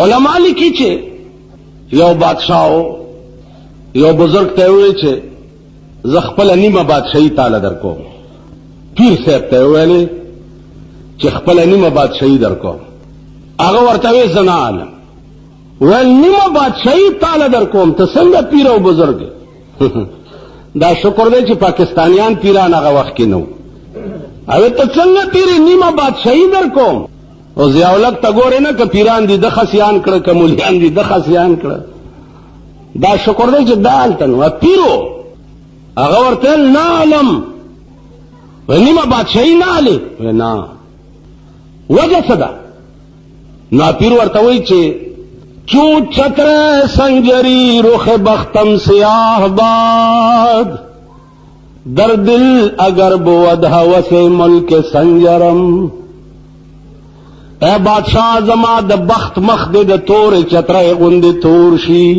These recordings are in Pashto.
علماء لیکي چې یو بادشاہ یو بزرگ ته وی چې زه خپل نیمه بادشاہي تعالی درکوم. پیر صاحب ته ویلې چې خپل نیمه بادشاہي درکوم. هغه ورته وی زه نه عالم ول نیمه بادشاہي تعالی درکوم. ته څنګه پیر او بزرگ دا شکر دی چې پاکستانیان پیران هغه وخت کې نو او ته څنګه پیر نیمه بادشاہي درکوم. او ضیاءالحق ته ګورې نه که پیران دي د خسیان کړه که مولیان دي د خسیان کړه. دا شکر دی چې دا هلته نو پیرو هغه ورته نه علم نیمه بادشاہي نه علي نه وجه څه ده. نا پیر ورته وایي چې چو چتر سنجری رخ بختم سیاہ باد در دل اگر بود ہوس ملک سنجرم. اے بادشاہ زما د بخت مخ دے د تور چتر غند تور شي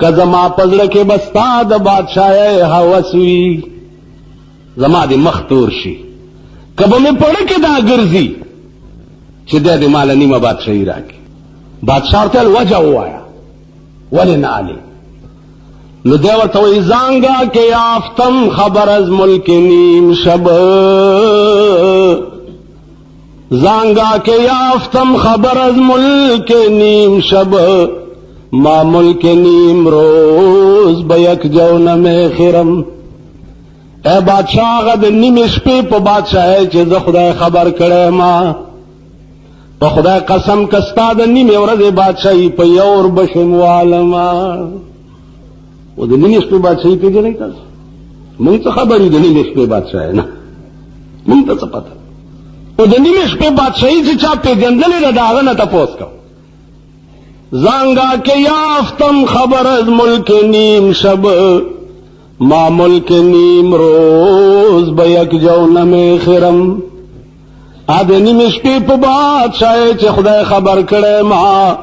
که زما پزړه کې بستا د بادشاہ هوس وی زما د مخ تور شي کبه مې پړه کې دا ګرځي چې د دې مال نیمه بادشاہي راکې. بادشاہ ته وجه وایا ولې نه علي. نو دی ورته وایي زانګه کې یافتم خبر از ملک نیم شب زانگا کے یافتم خبر از ملک نیم شب ما ملک نیم روز بیک جونم خرم. اے بادشاہ غد نیم شپی پا بادشاہ چه ز خدای خبر کرے ما پا خدای قسم کستا دا نیم ورد بادشاہی پا یور بشم والما. وہ دا نیم شپی بادشاہی پی جنے کس منگ تا خبری دا نیم شپی بادشاہ نا منگ تا سپتا او د نیمه شپې بادشاہي چې چا پیژندلې ده د هغه نه تپوس کوم. زانګه کې یافتم خبر از ملک نیم شب ما ملک نیم روز به یک جونم خرم. ا د نیمه شپې په بادشاہي چې خدای خبر کړی ما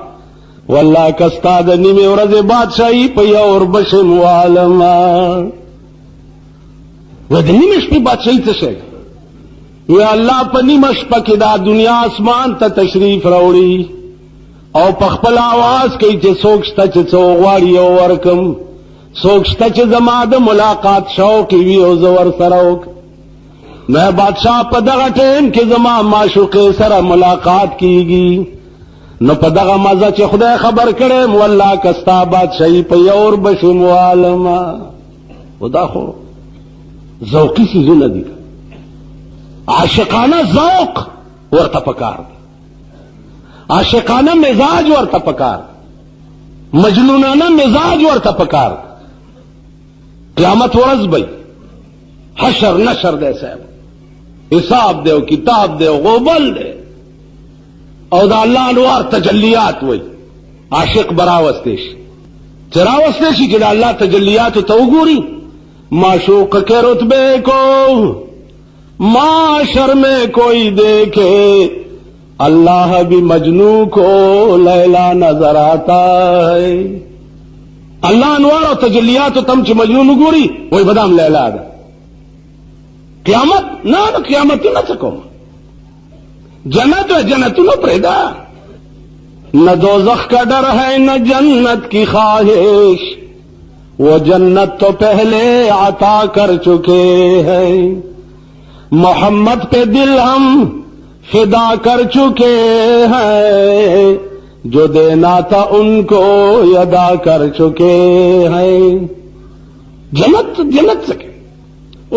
والله کستا د نیمه ورځې بادشاہي په یور بشم والما. و د نیمه شپې بادشاہي څه شي یا اللہ په نیمه شپه کې دا دنیا اسمان ته تشریف راوړي او په خپل आवाज کوي چې څوک شته چې څو غواړي او ورکم څوک شته چې زما د ملاقات شوق وي او زه ورسره وکړم. نو بادشاہ په دغه ټیم کې زما معشوقې سره ملاقات کیږي نو په دغه مزه چې خدای خبر کړم والله کستا بادشاہي په یور بشم والما. ودا خو ذوقي څیزونه دي عاشقانه ذوق ورته پکار عاشقانه مزاج ورته پکار مجنونانه مزاج ورته پکار. قیامت ورځ به حشر نشر دی صاحب حساب دی او کتاب دی او غوبل دی او دا الله انوار تجلیات وای. عاشق براوسته شي چې راوسته شي چې د الله تجلیات ته وګوري معشوق کې رتبه کو معاشر میں کوئی دیکھے اللہ بھی مجنو کو لیلا نظر آتا ہے. اللہ انوار و تجلیات و تم چ مجنون گوری وہی بدام لیلا دا. قیامت نہ قیامت نہ سکو جنت ہے جنت نہ پریدا نہ دوزخ کا ڈر ہے نہ جنت کی خواہش وہ جنت تو پہلے عطا کر چکے ہیں. محمد پہ دل ہم فدا کر چکے ہیں جو دینا تھا ان کو ادا کر چکے ہیں. جنت جنت سکے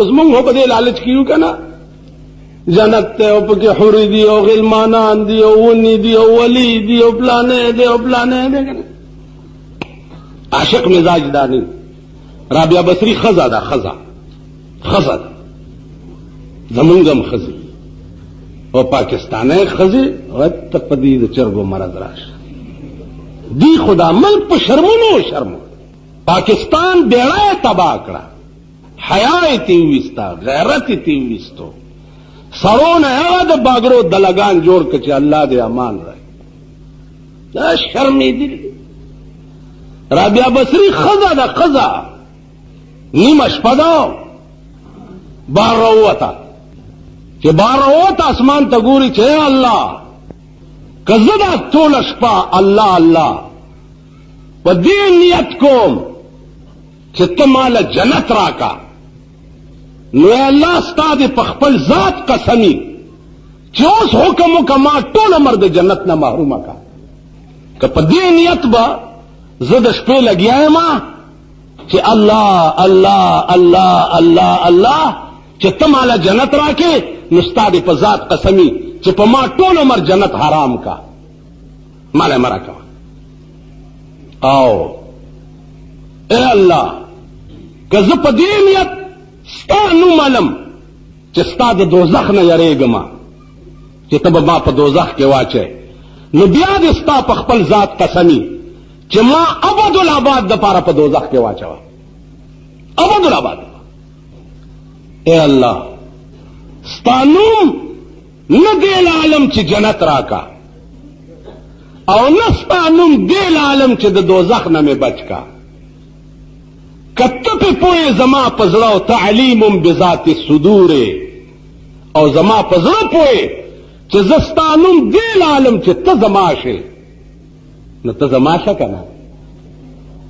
اس منگ ہو بدے لالچ کیوں کا نا جنت تے اوپ کے حوری دیو غلمانان دیو ونی دیو ولی دیو پلانے دیو عاشق مزاج دانی. رابعہ بصری خزا دا خزا دا زمونگم خزی او پاکستانی خزی غت پدید چرگو مرض راش دی خدا ملک پا شرمونو شرمو. پاکستان بیڑای تباہ کرا حیاء تیویستا غیرت تیویستو سرون یاد باگرو دلگان جوڑ کچے اللہ دے امان رہے دا شرمی دلی. رابعہ بصری خزا دا خزا نیمش پداو بار روتا کہ بار روتا اسمان تگوری چھے اللہ کزدا طول شپا الله الله په دې نیت کوم چې ته مال جنت راکا، نو الله ستاسو په خپل ذات قسمی چې اوس حکم وکما ټول عمر د جنت نه محروم کا. که په دې نیت به زه د شپې لګیایم چې الله الله الله الله الله چې ته مال جنت راکې، نو ستاسو په ذات قسمی چې په ما ټول عمر جنت حرام کا، مال مرا کا. او اے الله که زه په دې نیت ستا نوم علم چې ستا د دوزخ نه یریږم چې ته به ما په دوزخ کې واچې، نو بیا دې ستا په خپل ذات قسمی چې ما ابدالآباد دپاره په دوزخ کې واچوه، ابدالآباد. اے الله ستا نوم نه دې عالم چې جنت راکا، او نه ستا نوم دې عالم چې د دوزخ نه مې بچ کا. کته په پوهې زما په زړه او تعلیم بذات الصدور، او زما په زړه پوهې چې زه ستا نوم دې عالم چې ته زما شې، نو ته زما شه که نه؟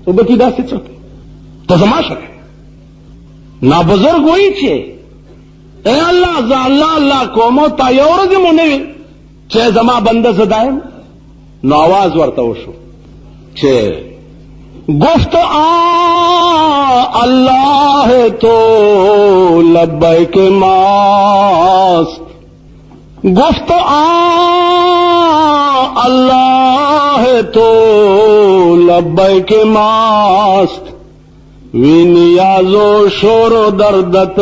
تو به کې داسې څه ته زما شه که. نابزرګ وایي چې اے الله زه الله الله کوم او تا یو ورځ مو نه وي چې زما بنده زه دایم. نو آواز ورته وشو چې گفت اللہ تو لبیک ماست، گفت اللہ تو لبیک ماست، وی نیاز و شور و دردت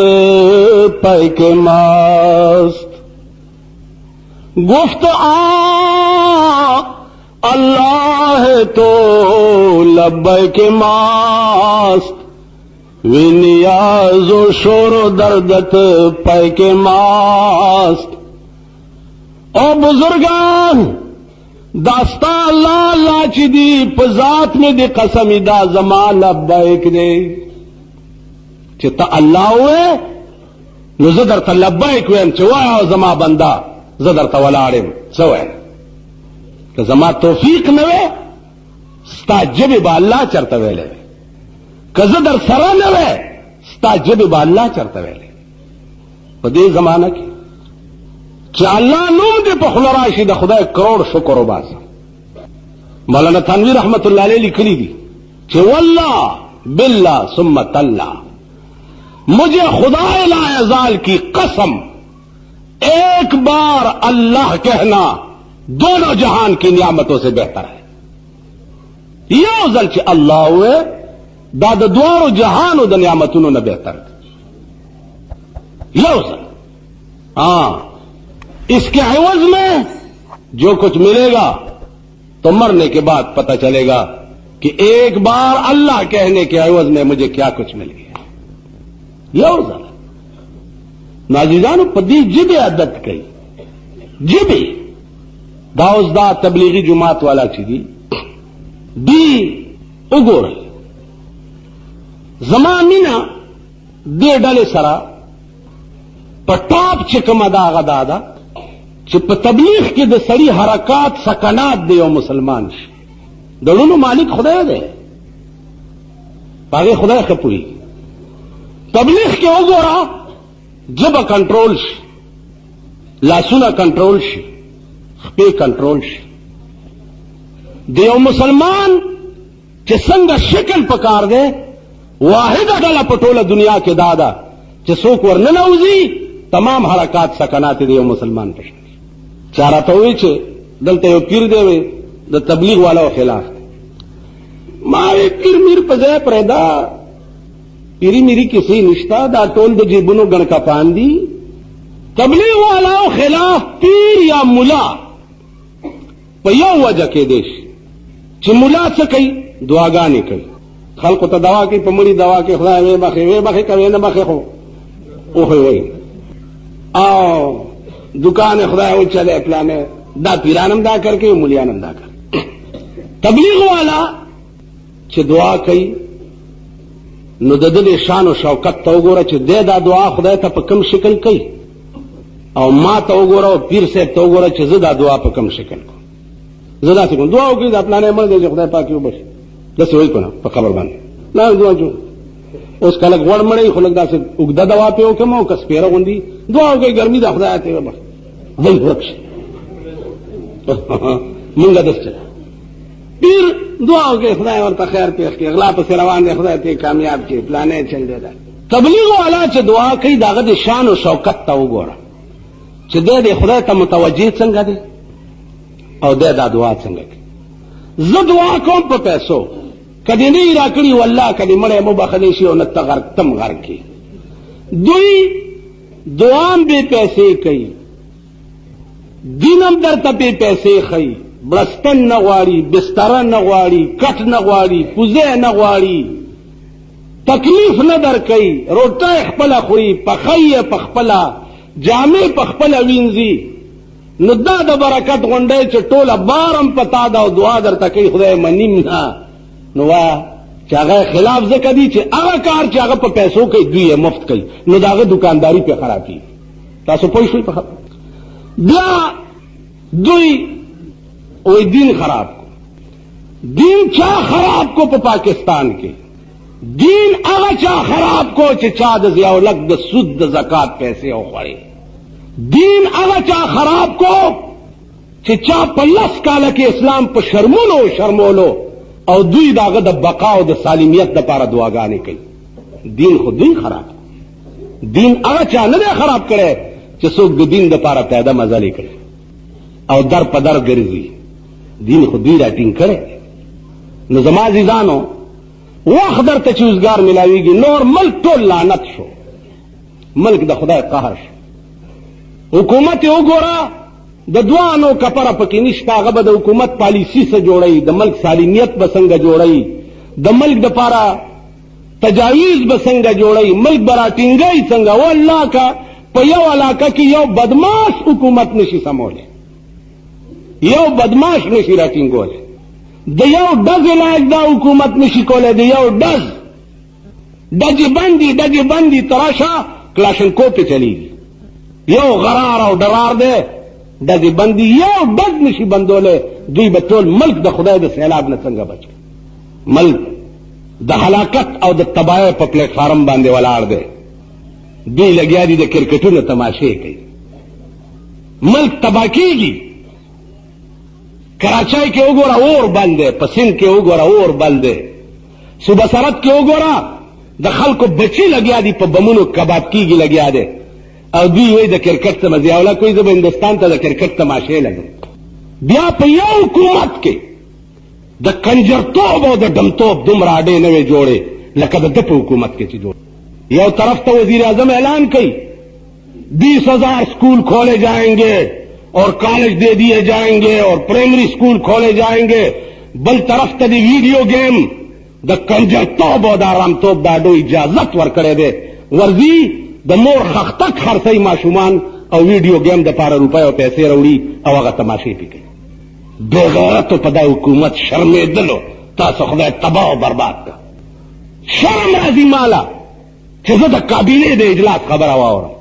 پیک ماست. گفت اللہ تو لبیک ماست، وی نیاز و شور و دردت پیک ماست. او بزرگان داستا اللہ اللہ چی دی پزات میں دی قسمی دا زمان لبیک دے چی تا اللہ ہوئے نو زدر تا لبیک ویم چی وایا زمان بندہ زدر تا ولارم سوئے کہ زما توفیق نوے ستا جبی با اللہ چرتا ویلے، کہ زدر سرا نوے ستا جبی با اللہ چرتا ویلے. پا دے زمانہ کی چی اللہ نوم دے پا خلراشی دا خدای کروڑ شکر و باسا. مولانا تھانوی رحمت اللہ علیہ لکھلی دی چی واللہ باللہ ثم تاللہ، مجھے خدا لا یزال کی قسم ایک بار اللہ کہنا دونوں جہان کی نعمتوں سے بہتر ہے. یو ځل چې الله وې دا د دوارو جهانو د نعمتونو نه بہتر ہے. یو ځل اس کے عوض میں جو کچھ ملے گا تو مرنے کے بعد پتہ چلے گا کہ ایک بار اللہ کہنے کے عوض میں مجھے کیا کچھ مل گیا. یو ځل ناجیزانو په دې جبې عادت کوي. جبې دا اوس دا تبلیغی جماعت والا چې دي دی وګورئ زما مینا دې ډلې سره په ټاپ چې کومه دا هغه دا ده چې په تبلیغ کې د سړي حرکات سکنات دی او مسلمان شي. د ړونو مالک خدای دی، هغې خدای ښه پوهېږي. تبلیغ کې وګوره ژبه کنټرول شي، لاسونه کنټرول شي، خپې کنټرول شي. د یو مسلمان چې څنګه شکل پکار دی واحده ډله په ټوله دنیا کې دا ده چې څوک ورننوځي تمام حرکات سکنات د یو مسلمان په شان. چا راته وایي چې دلته یو پیر دی وی د تبلیغ والاو خلاف دی. ما وی پیر میر په ځای پرېږده، پیری میری کسی نشته، دا ټول د جیبونو ګڼکپان دي. تبلیغ والاو خلاف پیر یا ملا په یو وجه کې دی چې ملا څه کوي؟ دعاګانې کوي، خلقو ته دوا کوي، په مړي دوا کوي، خدای وی بخې وی بخې کوي نه بخې خو اوخې وی او دکان خدای و چلے پلانے دا پیرانم دا کر کے ملیانم دا کر. تبلیغ والا چې دعا کوي نو د دې شان او شوکت ته وګوره چې دا دعا خدای ته په کوم شکل کوي، او ما ته وګوره او پیر صاحب ته وګوره چې زه دا دعا په کوم شکل کوم. زه داسې کوم دعا وکړي دا پلانې مړ دی چې خدای پاک یې وبخښي داسې وایي کنه په قبر باندې نه دعا جو اوس کله غوړ مړی خو لږ داسې اوږده دوا پې وکړم او که سپېره غوندي دعا وکړئ ګرمي ده خدای ته یې وبخښي دی ورک شي مونږه داسې پیر دعا وکړئ خدای ورته خیر پېښ کړي غلا پسې روان دی خدای ته کامیاب کړي پلانې چل دی دا تبلیغ والا چې دعا کوي د هغه د شان او شوکت ته وګوره چې دی د خدای ته متوجه څنګه دی او دی دا دعا څنګه کوي زه دعا کوم په پیسو کدی نه را کړی والله کدی مړی مو بخښلی شي او نه ته غرق تم غرق کې دوی دعا هم بې پیسې کوي دین هم درته بې پیسې ښیي بړستن نه غواړي بستره نه غواړي کټ نه غواړي پوزې نه غواړي تکلیف نه در کوي روټۍ خپله خوري پخی یې په خپله جامې په خپله وینځي نو دا د برکت غونډی چې ټوله بارم په تا ده او دعا درته کوي خدای منیم نه نو وایه چې هغه خلاف ځکه دي چې هغه کار چې هغه په پیسو کوي دوی یې مفت کوي نو د هغه دکانداري پې خرابېږي تاسو پوه شوئ په خبره بیا دوی وی دین خراب کو دین چا خراب کو په پاکستان کې دین هغه چا خراب کو چې چا د ضیاءالحق د سود د زکات پیسې وخوړې دین هغه چا خراب کو چې چا په 10 کاله کې اسلام په شرمولو او دوی داغه د بقا او د سالمیت لپاره دعاګانې کوي دین خو دوی خراب دین هغه چا نه دی خراب کړی چې څوک د دین لپاره پیدا مزلې کړي او در په در ګرځي دین خو دوی راټینګ کړی نو زما عزیزانو وخت درته چې اوزګار ملاویږي نور ملک ټول لعنت شو ملک د خدای قهر شو حکومت یې وګوره د دوانو کپره پکې نشته هغه به د حکومت پالیسي څه جوړوي د ملک سالمیت به څنګه جوړوي د ملک دپاره تجاویز به څنګه جوړوي ملک به راټینګوي څنګه والله که په یو علاقه کې یو بدماش حکومت نشي سمولی یو بدماش نشي راټینګولی د یو ډز علاج دا حکومت نشي کولی د یو ډز ډجې بندي تراشه کلاشنکوف پې چلیږي یو غرار او ډرار دی ډزې بندي یو ډز نشي بندولی دوی به ټول ملک د خدای د سیلاب نه څنګه بچ ملک د هلاکت او د تباهۍ په پلیټ فارم باندې ولاړ دی دوی لګیا دي د کرکټونو تماشې کوي ملک تباه کېږي کراچۍ کې وګوره اور بل دی په سند کې وګوره اور بل دی صوبه سرحد کې وګوره د خلکو بچي لګیا دي په بمونو کباب کېږي لګیا دی او دوی وایي د کرکټ څه مزیاوله کوي زه به هندوستان ته د کرکټ تماشې لګم بیا په یو حکومت کې د کنجرتوب او د ډمتوب دومره اډې نه وې جوړې لکه د ده په حکومت کې چې جوړ یو طرف ته وزیر اعظم اعلان کوي 20,000 स्कूल खोले जाएंगे और कॉलेज दे दिए जाएंगे और प्राइमरी स्कूल खोले जाएंगे बल तरफ ته د ویډیو گیم د کنجرتوب او د آرامتوب دا ډو اجازت ورکړی دی ورځي د مور خختک خرڅوي ماشومان او ویډیو گیم دپاره روپۍ او پیسې راوړي او هغه تماشې پې کوي بېغیرتو په دا حکومت شرمېدلو تاسو خدای تباه او برباد کړه شرم راځي ماله چې زه د کابینې د اجلاس خبره واورم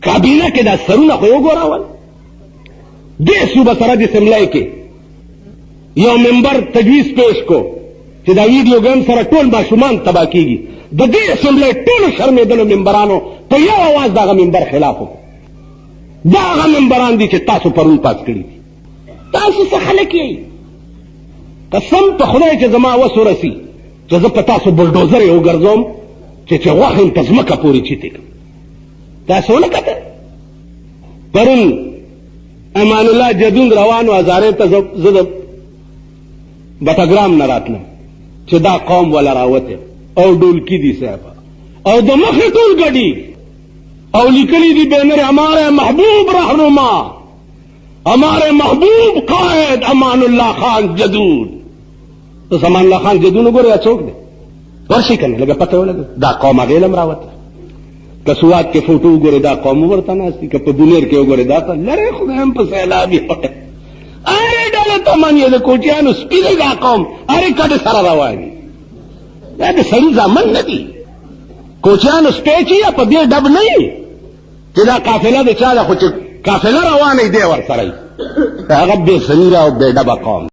کابینه کې دا سرونه خو وګورول دې صوبه سرحد اسمبلی کې یو ممبر تجویز پیش کو چې دا ویډیو گیم سره ټول ماشومان تباه کېږي د دې اسمبلی ټولو شرمېدلو ممبرانو په یو اواز د هغه ممبر خلاف وکړو دا هغه ممبران دي چې تاسو پرون پاس کړي دي تاسو څه خلک یئ قسم په خدای چې زما وس ورسي چې زه په تاسو بلډوزر یې وګرځوم چې غوښه یې په ځمکه پورې چیتې کړم تاسو ونه کتل پرون امان الله جدون روانو هزارې ته زه د بټګرام نه راتلم چې دا قوم ولا راوته او ډولکی دي صاحب او د مخې ټول ګډي او لیکلي دي بینر ہمارے محبوب رہنما ہمارے محبوب قائد امان اللہ خان جدون تو امان اللہ خان جدون وګورئ څوک دی ورشي کنه لګه پته ولګه دا قوم هغې لم راوته که سوات کې فوټو وګورئ دا قوم ورته ناست دي که په بونیر کې وګورئ دا لرې خدای هم په سیلاب یې ارې ډله تمن یې د کوټیانو سپي دی دا قوم ارې کډې سره روان دي دا د سړي زامن نه دي کوچیانو سپی چې په دې ډب نه وي چې دا قافله د چا ده خو چې قافله روانه دی ورسره هغه بې سنیره او بې ډبه قوم